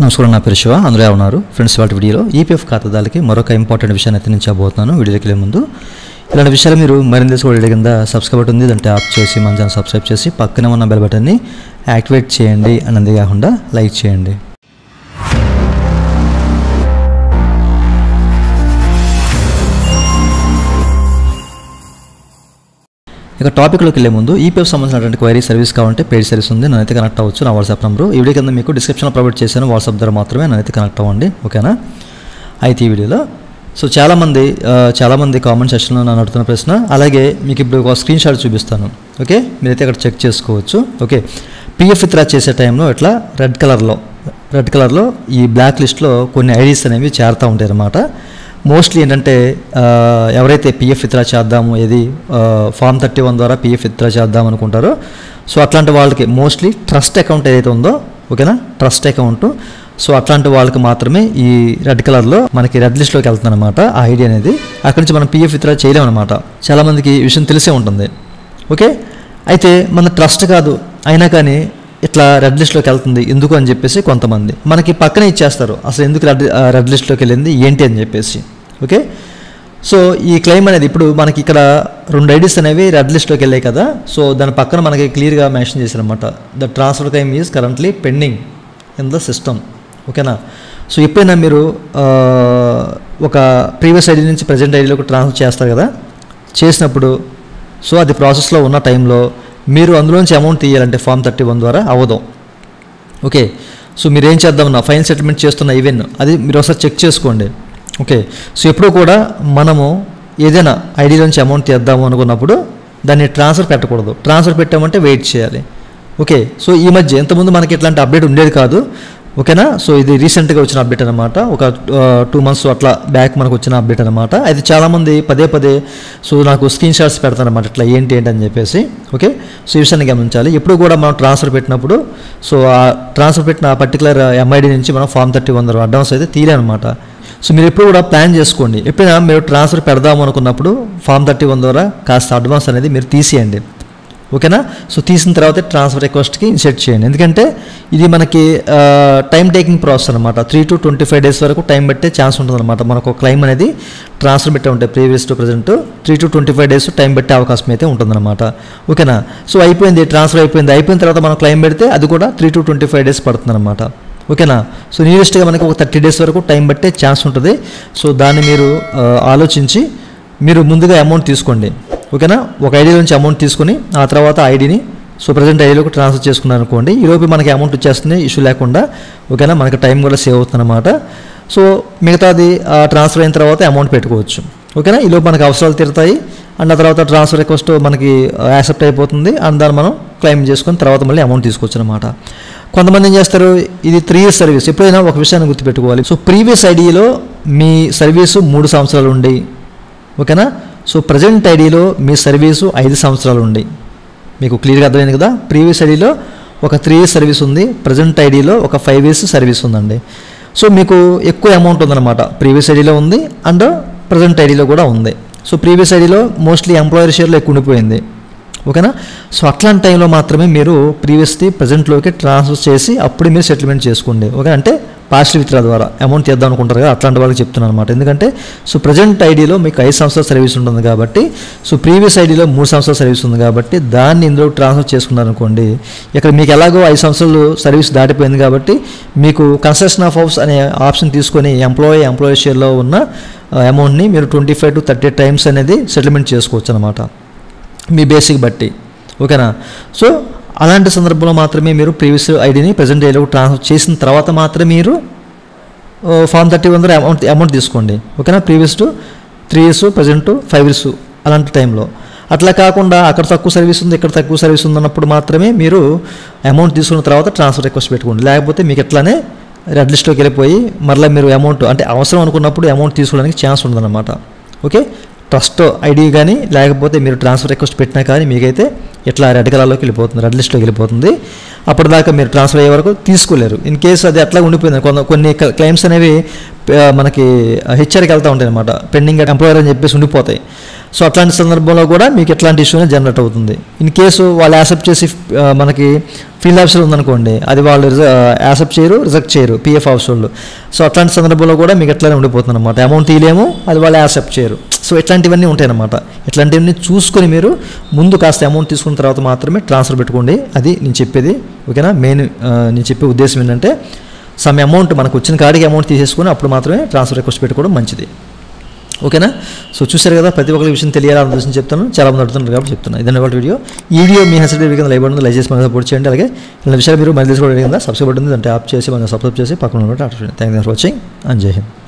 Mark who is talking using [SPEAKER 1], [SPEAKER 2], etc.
[SPEAKER 1] నమస్కారం, నా పేరు శివ. అందులో ఉన్నారు ఫ్రెండ్స్. వాటి వీడియోలో ఈపీఎఫ్ ఖాతాదారులకి మరొక ఇంపార్టెంట్ విషయాన్ని అయితే నేను చెప్పబోతున్నాను. వీడియోకి వెళ్ళే ముందు ఇలాంటి విషయాలు మీరు మరింత తెలుసుకోవడం కింద సబ్స్క్రైబ్ బటన్ ఉంది, దాన్ని ట్యాప్ చేసి మన ఛానల్ సబ్స్క్రైబ్ చేసి పక్కనే ఉన్న బెల్ బటన్ని యాక్టివేట్ చేయండి. అన్నది కాకుండా లైక్ చేయండి. ఇక టాపిక్లోకి వెళ్ళే ముందు ఈపీఎఫ్ సంబంధించినటువంటి క్వైరీ సర్వీస్ కావాలంటే పెయిడ్ సర్వీస్ ఉంది, నన్నైతే కనెక్ట్ అవ్వచ్చు. నా వాట్సాప్ నెంబర్ ఈ వీడియో కింద మీకు డిస్క్రిప్షన్లో ప్రొవైడ్ చేశాను. వాట్సాప్ ద్వారా మాత్రమే నన్నైతే కనెక్ట్ అవ్వండి, ఓకేనా? అయితే ఈ వీడియోలో చాలామంది కామెంట్ సెక్షన్లో నన్ను అడుగుతున్న ప్రశ్న, అలాగే మీకు ఇప్పుడు ఒక స్క్రీన్ షాట్ చూపిస్తాను, ఓకే? మీరైతే అక్కడ చెక్ చేసుకోవచ్చు, ఓకే? పిఎఫ్ విత్డ్రా చేసే టైంలో ఇట్లా రెడ్ కలర్లో ఈ బ్లాక్ లిస్ట్లో కొన్ని ఐడీస్ అనేవి చేరుతూ ఉంటాయి అన్నమాట. మోస్ట్లీ ఏంటంటే ఎవరైతే పిఎఫ్ విత్డ్రా చేద్దాము, ఏది ఫామ్ 31 ద్వారా పిఎఫ్ విత్డ్రా చేద్దాం అనుకుంటారో, సో అట్లాంటి వాళ్ళకి మోస్ట్లీ ట్రస్ట్ అకౌంట్ ఏదైతే ఉందో, ఓకేనా? Trust account. సో అట్లాంటి వాళ్ళకి మాత్రమే ఈ రెడ్ కలర్లో మనకి రెడ్ లిస్ట్లోకి వెళ్తుంది అనమాట ఆ ఐడి అనేది. అక్కడి నుంచి మనం పిఎఫ్ విత్డ్రా చేయలేమన్నమాట. చాలామందికి ఈ విషయం తెలిసే ఉంటుంది, ఓకే? అయితే మన ట్రస్ట్ కాదు, అయినా కానీ ఇట్లా రెడ్ లిస్ట్లోకి వెళ్తుంది ఎందుకు అని చెప్పేసి కొంతమంది మనకి పక్కనే ఇచ్చేస్తారు, అసలు ఎందుకు రెడ్ లిస్ట్లోకి వెళ్ళింది ఏంటి అని చెప్పేసి, ఓకే? సో ఈ క్లెయిమ్ అనేది ఇప్పుడు మనకి ఇక్కడ 2 ఐడీస్ అనేవి రెడ్ లిస్ట్లోకి వెళ్ళాయి కదా. సో దాని పక్కన మనకి క్లియర్గా మెన్షన్ చేశారనమాట, the transfer claim is currently pending in the system, ఓకేనా? సో ఎప్పుడైనా మీరు ఒక ప్రీవియస్ ఐడి నుంచి ప్రజెంట్ ఐడిలోకి ట్రాన్స్ఫర్ చేస్తారు కదా, చేసినప్పుడు సో అది ప్రాసెస్లో ఉన్న టైంలో మీరు అందులోంచి అమౌంట్ తీయాలంటే ఫామ్ 31 ద్వారా అవ్వదు, ఓకే? సో మీరు ఏం చేద్దామన్నా ఫైనల్ సెటిల్మెంట్ చేస్తున్న ఈవెన్ అది మీరు ఒకసారి చెక్ చేసుకోండి, ఓకే? సో ఎప్పుడు కూడా మనము ఏదైనా ఐడిలోంచి అమౌంట్ తీద్దాము అనుకున్నప్పుడు దాన్ని ట్రాన్స్ఫర్ పెట్టకూడదు. ట్రాన్స్ఫర్ పెట్టామంటే వెయిట్ చేయాలి, ఓకే? సో ఈ మధ్య ఇంతకుముందు మనకి ఇట్లాంటి అప్డేట్ ఉండేది కాదు, ఓకేనా? సో ఇది రీసెంట్గా వచ్చిన అప్డేట్ అనమాట, ఒక 2 months అట్లా బ్యాక్ మనకు వచ్చిన అప్డేట్ అనమాట. అయితే చాలామంది పదే సో నాకు స్క్రీన్ షాట్స్ పెడతారనమాట, ఇట్లా ఏంటి అని చెప్పేసి, ఓకే? సో ఈ విషయాన్ని గమనించాలి. ఎప్పుడు కూడా మనం ట్రాన్స్ఫర్ పెట్టినప్పుడు సో ఆ ట్రాన్స్ఫర్ పెట్టిన పర్టికులర్ ఎంఐడి నుంచి మనం ఫామ్ 31 అడ్వాన్స్ అయితే తీయాలన్నమాట. సో మీరు ఎప్పుడు కూడా ప్లాన్ చేసుకోండి, ఎప్పుడైనా మీరు ట్రాన్స్ఫర్ పెడదాము అనుకున్నప్పుడు ఫామ్ 31 ద్వారా కాస్త అడ్వాన్స్ అనేది మీరు తీసేయండి, ఓకేనా? సో తీసిన తర్వాత ట్రాన్స్ఫర్ రిక్వెస్ట్కి ఇన్సెట్ చేయండి. ఎందుకంటే ఇది మనకి టైం టేకింగ్ ప్రాసెస్ అనమాట. 3 to 25 days వరకు టైం పెట్టే ఛాన్స్ ఉంటుంది అనమాట. మనకు క్లెయిమ్ అనేది ట్రాన్స్ఫర్ పెట్టే ఉంటాయి previous to present 3 to 25 days time పెట్టే అవకాశం అయితే ఉంటుందన్నమాట, ఓకేనా? సో అయిపోయింది, ట్రాన్స్ఫర్ అయిపోయిన తర్వాత మనం క్లెయిమ్ పెడితే అది కూడా 3 to 25 days పడుతుంది అనమాట, ఓకేనా? సో నియరెస్ట్గా మనకి ఒక 30 days వరకు టైం పట్టే ఛాన్స్ ఉంటుంది. సో దాన్ని మీరు ఆలోచించి మీరు ముందుగా అమౌంట్ తీసుకోండి, ఓకేనా? ఒక ఐడి నుంచి అమౌంట్ తీసుకొని ఆ తర్వాత ఐడిని సో ప్రజెంట్ ఐడిలోకి ట్రాన్స్ఫర్ చేసుకున్నాను అనుకోండి, ఈలోపు మనకి అమౌంట్ వచ్చేస్తుంది ఇష్యూ లేకుండా, ఓకేనా? మనకి టైం కూడా సేవ్ అవుతుంది అనమాట. సో మిగతాది ట్రాన్స్ఫర్ అయిన తర్వాత అమౌంట్ పెట్టుకోవచ్చు, ఓకేనా? ఈలోపు మనకి అవసరాలు తీరుతాయి అండ్ ఆ తర్వాత ట్రాన్స్ఫర్ రిక్వెస్ట్ మనకి యాక్సెప్ట్ అయిపోతుంది అండ్ దాన్ని మనం క్లెయిమ్ చేసుకొని తర్వాత మళ్ళీ అమౌంట్ తీసుకోవచ్చు అనమాట. కొంతమంది ఏం చేస్తారు, ఇది 3 years సర్వీస్. ఎప్పుడైనా ఒక విషయాన్ని గుర్తుపెట్టుకోవాలి, సో ప్రీవియస్ ఐడిలో మీ సర్వీసు 3 సంవత్సరాలు ఉండి, ఓకేనా? సో ప్రజెంట్ ఐడిలో మీ సర్వీసు 5 సంవత్సరాలు ఉండి, మీకు క్లియర్గా అర్థమైంది కదా. ప్రీవియస్ ఐడిలో ఒక 3 years సర్వీస్ ఉంది, ప్రజెంట్ ఐడిలో ఒక 5 years సర్వీస్ ఉందండి. సో మీకు ఎక్కువ అమౌంట్ ఉందన్నమాట, ప్రీవియస్ ఐడిలో ఉంది అండ్ ప్రజెంట్ ఐడిలో కూడా ఉంది. సో ప్రీవియస్ ఐడిలో మోస్ట్లీ ఎంప్లాయర్ షేర్లో ఎక్కువ ఉండిపోయింది, ఓకేనా? సో అట్లాంటి టైంలో మాత్రమే మీరు ప్రీవియస్ది ప్రజెంట్లోకి ట్రాన్స్ఫర్ చేసి అప్పుడు మీరు సెటిల్మెంట్ చేసుకోండి, ఓకే? అంటే పార్షియల్ విత్డ్రా ద్వారా అమౌంట్ తీద్దాం అనుకుంటారు కదా, అట్లాంటి వాళ్ళకి చెప్తున్నాను అనమాట. ఎందుకంటే సో ప్రజెంట్ ఐడిలో మీకు 5 సంవత్సరాల సర్వీస్ ఉంటుంది కాబట్టి, సో ప్రీవియస్ ఐడిలో 3 సంవత్సరాల సర్వీస్ ఉంది కాబట్టి దాన్ని ఇందులో ట్రాన్స్ఫర్ చేసుకున్నారు అనుకోండి, ఇక్కడ మీకు ఎలాగో 5 సంవత్సరాలు సర్వీస్ దాటిపోయింది కాబట్టి మీకు కన్సెషన్ ఆఫ్ హౌస్ అనే ఆప్షన్ తీసుకొని ఎంప్లాయీ షేర్లో ఉన్న అమౌంట్ని మీరు 25 to 30 times అనేది సెటిల్మెంట్ చేసుకోవచ్చు అనమాట మీ బేసిక్ బట్టి, ఓకేనా? సో అలాంటి సందర్భంలో మాత్రమే మీరు ప్రీవియస్ ఐడిని ప్రజెంట్ ఐడిలోకి ట్రాన్స్ఫర్ చేసిన తర్వాత మాత్రమే మీరు ఫామ్ 31 ద్వారా అమౌంట్ తీసుకోండి, ఓకేనా? Previous to 3 years, present 5 years అలాంటి టైంలో. అట్లా కాకుండా అక్కడ తక్కువ సర్వీస్ ఉంది ఇక్కడ తక్కువ సర్వీస్ ఉంది అన్నప్పుడు మాత్రమే మీరు అమౌంట్ తీసుకున్న తర్వాత ట్రాన్స్ఫర్ రిక్వెస్ట్ పెట్టుకోండి. లేకపోతే మీకు ఎట్లానే రెడ్ లిస్ట్లోకి వెళ్ళిపోయి మరలా మీరు అమౌంట్ అంటే అవసరం అనుకున్నప్పుడు అమౌంట్ తీసుకోవడానికి ఛాన్స్ ఉందన్నమాట, ఓకే? ట్రస్ట్ ఐడి కానీ లేకపోతే మీరు ట్రాన్స్ఫర్ రిక్వెస్ట్ పెట్టినా కానీ మీకైతే ఇట్లా రెడ్ కలర్లోకి వెళ్ళిపోతుంది, రెడ్ లిస్ట్లోకి వెళ్ళిపోతుంది. అప్పటిదాకా మీరు ట్రాన్స్ఫర్ అయ్యే వరకు తీసుకోలేరు. ఇన్ కేసు అది అట్లా ఉండిపోయింది, కొన్ని క్లెయిమ్స్ అనేవి మనకి హెచ్ఆర్కి వెళ్తూ ఉంటాయి అనమాట, పెండింగ్ ఎంప్లాయర్ అని చెప్పేసి ఉండిపోతాయి. సో అట్లాంటి సందర్భంలో కూడా మీకు ఎట్లాంటి ఇష్యూనే జనరేట్ అవుతుంది. ఇన్ కేసు వాళ్ళు యాక్సెప్ట్ చేసి మనకి ఫీల్డ్ ఆఫీసర్ ఉందనుకోండి, అది వాళ్ళు యాక్సెప్ట్ చేయరు, రిజెక్ట్ చేయరు పిఎఫ్ ఆఫీస్ వాళ్ళు. సో అట్లాంటి సందర్భంలో కూడా మీకు ఎట్లానే ఉండిపోతుంది అనమాట, అమౌంట్ తీయలేము, అది వాళ్ళు యాక్సెప్ట్ చేయరు. సో ఇట్లాంటివన్నీ ఉంటాయి అన్నమాట. ఇట్లాంటివన్నీ చూసుకొని మీరు ముందు కాస్త అమౌంట్ తీసుకున్న తర్వాత మాత్రమే ట్రాన్స్ఫర్ పెట్టుకోండి. అది నేను చెప్పేది, ఓకేనా. మెయిన్ నేను చెప్పే ఉద్దేశం ఏంటంటే సమ్ అమౌంట్ మనకు వచ్చిన కాడికి అమౌంట్ తీసేసుకొని అప్పుడు మాత్రమే ట్రాన్స్ఫర్ రిక్వెస్ట్ పెట్టుకోవడం మంచిది, ఓకేనా. సో చూశారు కదా, ప్రతి ఒక్కరి విషయం తెలియాలని ఉద్దేశం చెప్తాను, చాలా మంది అడుగుతున్నారు కాబట్టి చెప్తున్నాను. ఇదన్న ఒకటి వీడియో. ఈ వీడియో మీ హెల్త్ కింద లైవ్ ఉంటుంది, లైక్ చేసి మన సపోర్ట్ చేయండి. అలాగే ఇలా విషయాలు మీరు మళ్ళీ తెలుసుకోవడం కింద సబ్స్క్రైబ్ ఉంటుంది, అంటే యాప్ చేసి మనం సబ్స్క్రైబ్ చేసి పక్కన thank you for watching and జై హింద్.